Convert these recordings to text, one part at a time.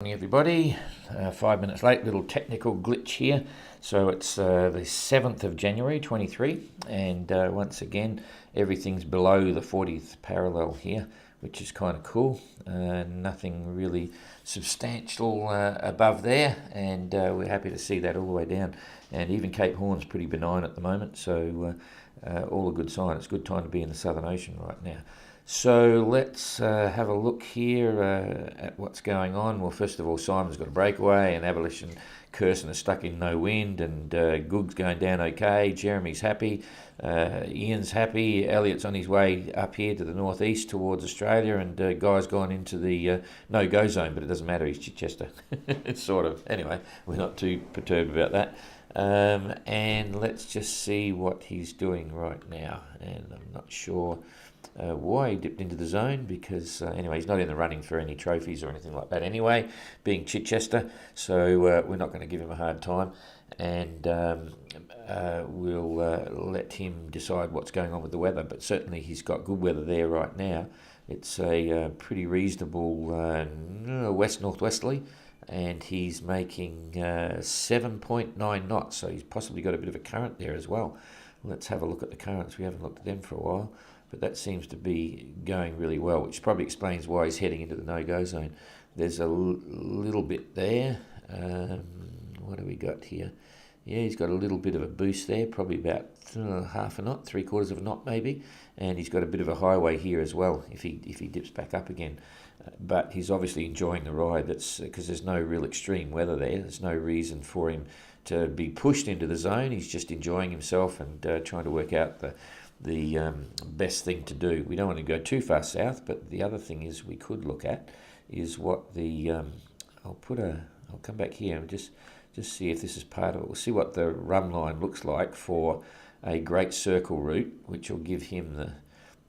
Morning everybody, 5 minutes late, little technical glitch here. So it's the 7th of January 23 and once again everything's below the 40th parallel here, which is kind of cool. Nothing really substantial above there, and we're happy to see that all the way down. And even Cape Horn's pretty benign at the moment, so all a good sign. It's a good time to be in the Southern Ocean right now. So let's have a look here at what's going on. Well, first of all, Simon's got a breakaway, and Abolition, Kirsten is stuck in no wind, and Goog's going down okay. Jeremy's happy, Ian's happy, Elliot's on his way up here to the northeast towards Australia, and Guy's gone into the no-go zone, but it doesn't matter, he's Chichester. It's sort of, anyway, we're not too perturbed about that. And let's just see what he's doing right now, and I'm not sure why he dipped into the zone, because anyway, he's not in the running for any trophies or anything like that anyway, being Chichester, so we're not going to give him a hard time, and we'll let him decide what's going on with the weather. But certainly he's got good weather there right now. It's a pretty reasonable west-northwesterly, and he's making 7.9 knots, so he's possibly got a bit of a current there as well. Let's have a look at the currents. We haven't looked at them for a while, but that seems to be going really well, which probably explains why he's heading into the no-go zone. There's a little bit there. What do we got here? Yeah, he's got a little bit of a boost there, probably about half a knot, 3/4 of a knot maybe, and he's got a bit of a highway here as well if he dips back up again. But he's obviously enjoying the ride. That's because there's no real extreme weather there. There's no reason for him to be pushed into the zone. He's just enjoying himself and trying to work out the best thing to do. We don't want to go too far south, but the other thing is we could look at is what the I'll come back here and just see if this is part of it. We'll see what the run line looks like for a Great Circle route, which will give him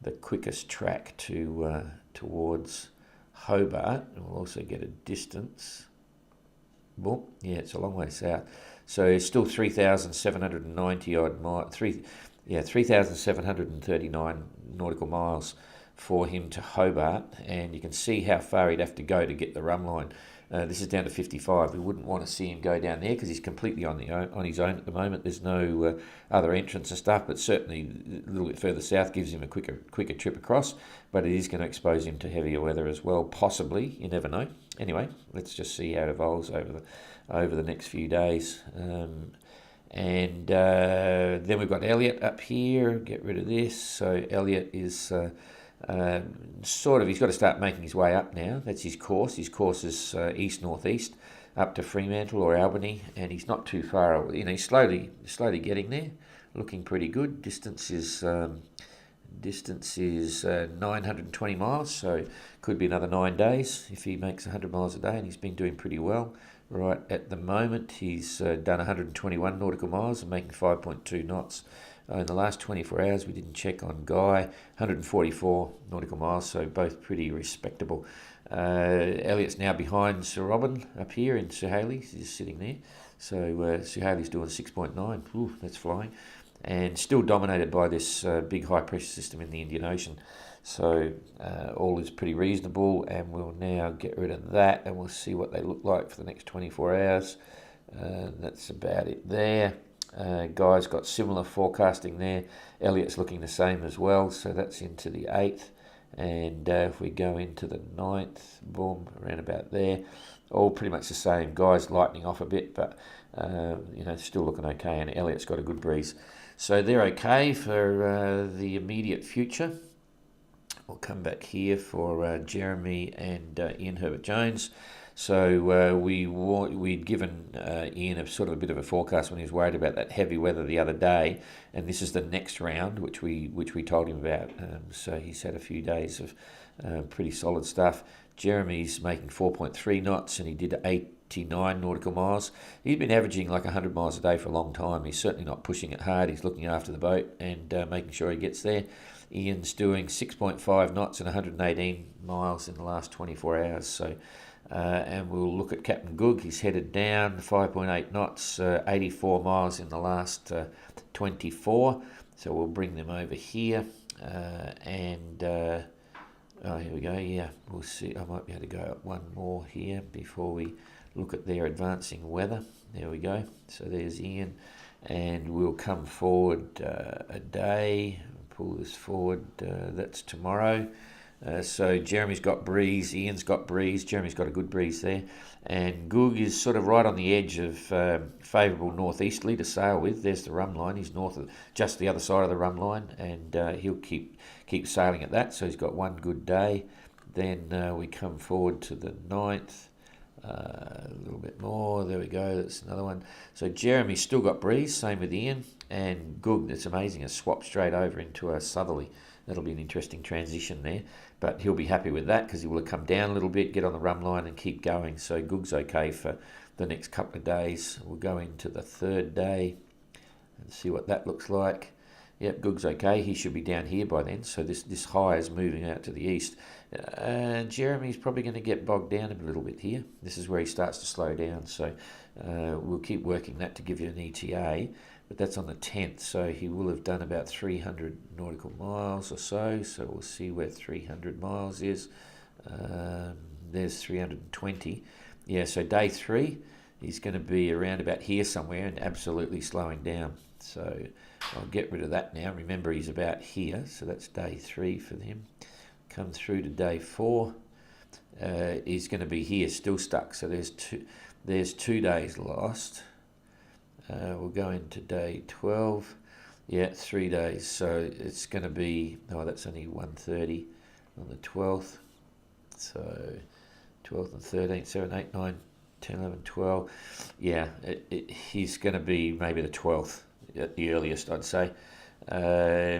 the quickest track to towards Hobart, and we'll also get a distance. Boom, yeah, it's a long way south, so it's still 3,790 odd miles. 3,739 nautical miles for him to Hobart, and you can see how far he'd have to go to get the run line. This is down to 55. We wouldn't want to see him go down there because he's completely on his own at the moment. There's no other entrance and stuff, but certainly a little bit further south gives him a quicker trip across, but it is going to expose him to heavier weather as well, possibly. You never know. Anyway, let's just see how it evolves over the next few days. And then we've got Elliot up here. Get rid of this. So Elliot is he's got to start making his way up now. That's his course. His course is east-northeast up to Fremantle or Albany, and he's not too far away. You know, he's slowly getting there, looking pretty good. Distance is 920 miles, so could be another 9 days if he makes 100 miles a day, and he's been doing pretty well. Right at the moment, he's done 121 nautical miles and making 5.2 knots. In the last 24 hours, we didn't check on Guy, 144 nautical miles, so both pretty respectable. Elliot's now behind Sir Robin up here in Sir Haley's. He's sitting there. So Sir Haley's doing 6.9. Ooh, that's flying. And still dominated by this big high-pressure system in the Indian Ocean. So all is pretty reasonable, and we'll now get rid of that, and we'll see what they look like for the next 24 hours. That's about it there. Guy's got similar forecasting there. Elliot's looking the same as well, so that's into the 8th. And if we go into the 9th, boom, around about there, all pretty much the same. Guy's lightening off a bit, but still looking okay, and Elliot's got a good breeze. So they're okay for the immediate future. We'll come back here for Jeremy and Ian Herbert-Jones. So we'd given Ian a sort of a bit of a forecast when he was worried about that heavy weather the other day, and this is the next round, which we told him about. So he's had a few days of pretty solid stuff. Jeremy's making 4.3 knots, and he did 89 nautical miles. He's been averaging like 100 miles a day for a long time. He's certainly not pushing it hard. He's looking after the boat and making sure he gets there. Ian's doing 6.5 knots and 118 miles in the last 24 hours. So. And we'll look at Captain Goog. He's headed down 5.8 knots, 84 miles in the last 24. So we'll bring them over here and Oh, here we go. Yeah, we'll see. I might be able to go up one more here before we look at their advancing weather. There we go. So there's Ian, and we'll come forward a day. Pull this forward. That's tomorrow. So Jeremy's got breeze, Ian's got breeze, Jeremy's got a good breeze there, and Goog is sort of right on the edge of favourable northeasterly to sail with. There's the rum line. He's north of just the other side of the rum line, and he'll keep sailing at that. So he's got one good day. Then we come forward to the 9th. A little bit more. There we go. That's another one. So Jeremy's still got breeze. Same with Ian, and Goog. That's amazing. A swap straight over into a southerly. That'll be an interesting transition there, but he'll be happy with that because he will have come down a little bit, get on the rum line and keep going. So Goog's okay for the next couple of days. We'll go into the 3rd day and see what that looks like. Yep, Goog's okay. He should be down here by then. So this high is moving out to the east. Jeremy's probably going to get bogged down a little bit here. This is where he starts to slow down. So we'll keep working that to give you an ETA. But that's on the 10th, so he will have done about 300 nautical miles or so. So we'll see where 300 miles is. There's 320. Yeah, so day 3, he's going to be around about here somewhere and absolutely slowing down. So I'll get rid of that now. Remember, he's about here, so that's day 3 for him. Come through to day 4. He's going to be here, still stuck. So there's 2 days lost. We'll go into day 12. Yeah, 3 days. So it's going to be, that's only 1:30 on the 12th. So 12th and 13th, 7, 8, 9, 10, 11, 12. Yeah, he's going to be maybe the 12th at the earliest, I'd say.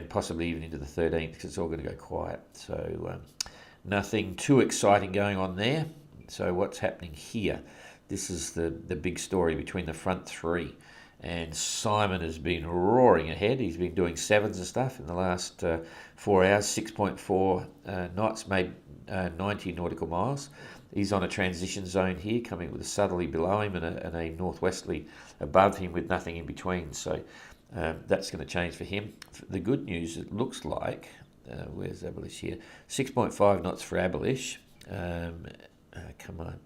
Possibly even into the 13th because it's all going to go quiet. So nothing too exciting going on there. So what's happening here? This is the big story between the front 3. And Simon has been roaring ahead. He's been doing 7s and stuff in the last 4 hours, 6.4 knots, made 90 nautical miles. He's on a transition zone here, coming with a southerly below him and a northwesterly above him with nothing in between. So that's going to change for him. The good news, it looks like, where's Abolish here? 6.5 knots for Abolish. Come on.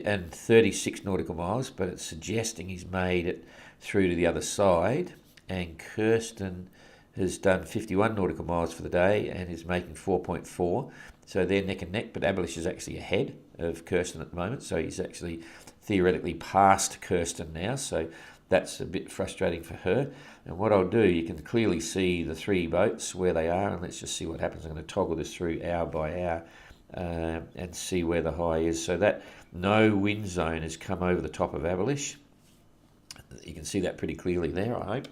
And 36 nautical miles, but it's suggesting he's made it through to the other side. And Kirsten has done 51 nautical miles for the day and is making 4.4. So they're neck and neck, but Abolish is actually ahead of Kirsten at the moment. So he's actually theoretically past Kirsten now. So that's a bit frustrating for her. And what I'll do, you can clearly see the 3 boats where they are. And let's just see what happens. I'm going to toggle this through hour by hour and see where the high is. So that no wind zone has come over the top of Abolish. You can see that pretty clearly there, I hope.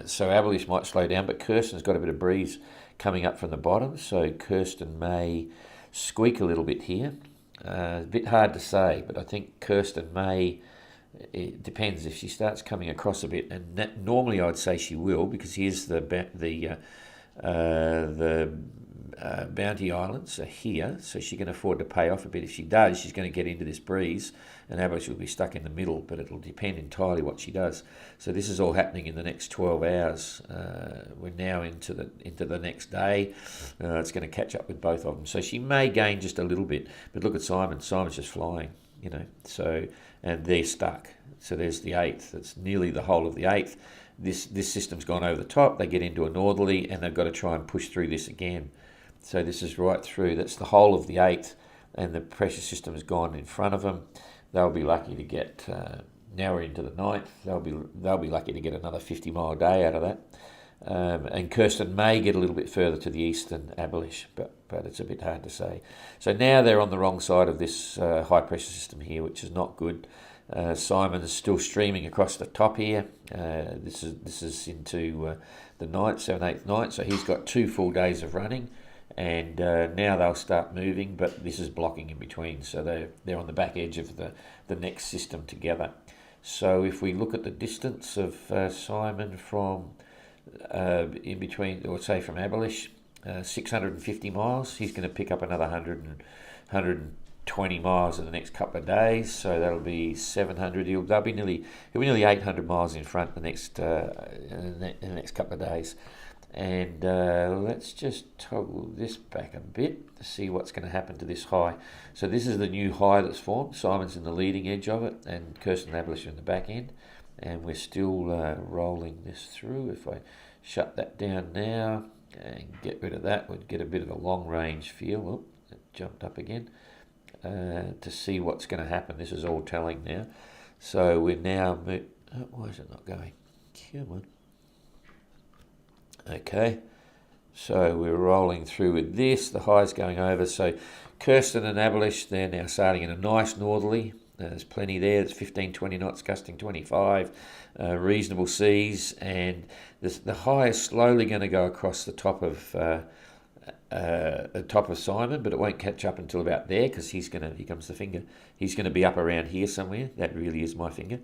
So Abolish might slow down, but Kirsten's got a bit of breeze coming up from the bottom. So Kirsten may squeak a little bit here. A bit hard to say, but I think Kirsten may. It depends if she starts coming across a bit, and that, normally I'd say she will, because here's the Bounty Islands are here, so she can afford to pay off a bit. If she does, she's going to get into this breeze, and Abolish will be stuck in the middle, but it'll depend entirely what she does. So this is all happening in the next 12 hours. We're now into the next day. It's going to catch up with both of them. So she may gain just a little bit, but look at Simon. Simon's just flying, So, and they're stuck. So there's the 8th. It's nearly the whole of the 8th. This system's gone over the top. They get into a northerly, and they've got to try and push through this again. So this is right through. That's the whole of the 8th, and the pressure system has gone in front of them. They'll be lucky to get. Now we're into the 9th. They'll be lucky to get another 50-mile day out of that. And Kirsten may get a little bit further to the east than Abolish, but it's a bit hard to say. So now they're on the wrong side of this high pressure system here, which is not good. Simon is still streaming across the top here. This is into the 9th, 7th, 8th night. So he's got 2 full days of running. And now they'll start moving, but this is blocking in between. So they're on the back edge of the next system together. So if we look at the distance of Simon from in between, or say from Abolish, 650 miles, he's going to pick up another 120 miles in the next couple of days. So that'll be 700. He'll be nearly 800 miles in front in the next couple of days. And let's just toggle this back a bit to see what's going to happen to this high. So this is the new high that's formed. Simon's in the leading edge of it, and Kirsten and abolition in the back end. And we're still rolling this through. If I shut that down now and get rid of that, we'd get a bit of a long range feel. Oh, it jumped up again. To see what's going to happen. This is all telling now. So we're now... why is it not going? Come on. Okay, so we're rolling through with this. The high's going over. So Kirsten and abolish, they're now sailing in a nice northerly. There's plenty there. It's 15, 20 knots, gusting 25. Reasonable seas, and the high is slowly going to go across the top of Simon, but it won't catch up until about there, because here comes the finger. He's going to be up around here somewhere. That really is my finger.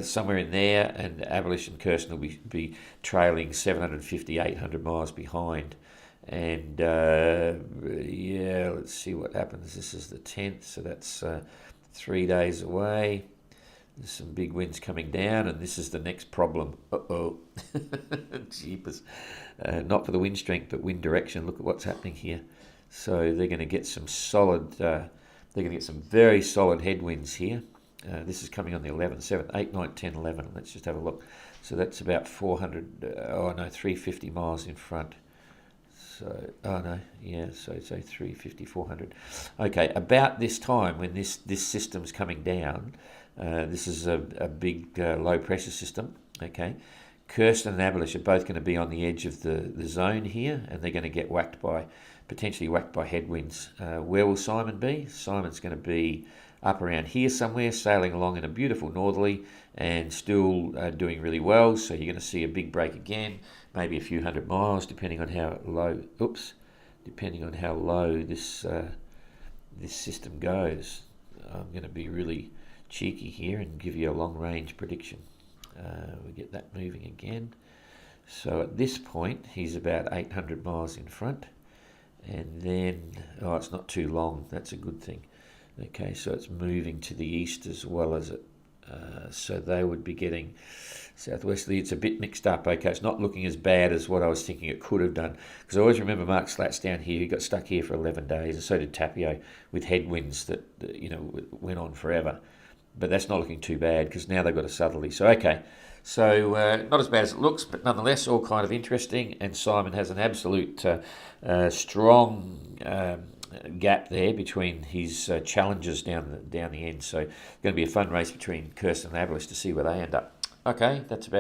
Somewhere in there, and abolition Kirsten will be trailing 750, 800 miles behind. And yeah, let's see what happens. This is the 10th, so that's 3 days away. There's some big winds coming down, and this is the next problem. Uh-oh. Jeepers. Not for the wind strength, but wind direction. Look at what's happening here. So they're going to get some solid, they're going to get some very solid headwinds here. This is coming on the 11th, 7th, 8, 9, 10, 11. Let's just have a look. So that's about 350 miles in front. So, so say 350, 400. Okay, about this time when this system's coming down, this is a big low pressure system, okay. Kirsten and abolish are both going to be on the edge of the zone here, and they're going to get potentially whacked by headwinds. Where will Simon be? Simon's going to be up around here somewhere, sailing along in a beautiful northerly and still doing really well. So you're going to see a big break again, maybe a few hundred miles, depending on how low. Depending on how low this system goes. I'm going to be really cheeky here and give you a long range prediction. We get that moving again. So at this point, he's about 800 miles in front, and then it's not too long. That's a good thing. Okay, so it's moving to the east as well as it. So they would be getting southwesterly. It's a bit mixed up. Okay, it's not looking as bad as what I was thinking it could have done. Because I always remember Mark Slat's down here. He got stuck here for 11 days, and so did Tapio, with headwinds that went on forever. But that's not looking too bad, because now they've got a southerly. So okay, so not as bad as it looks, but nonetheless all kind of interesting. And Simon has an absolute strong gap there between his challenges down the end. So it's going to be a fun race between Kirsten and abolish to see where they end up. Okay, that's about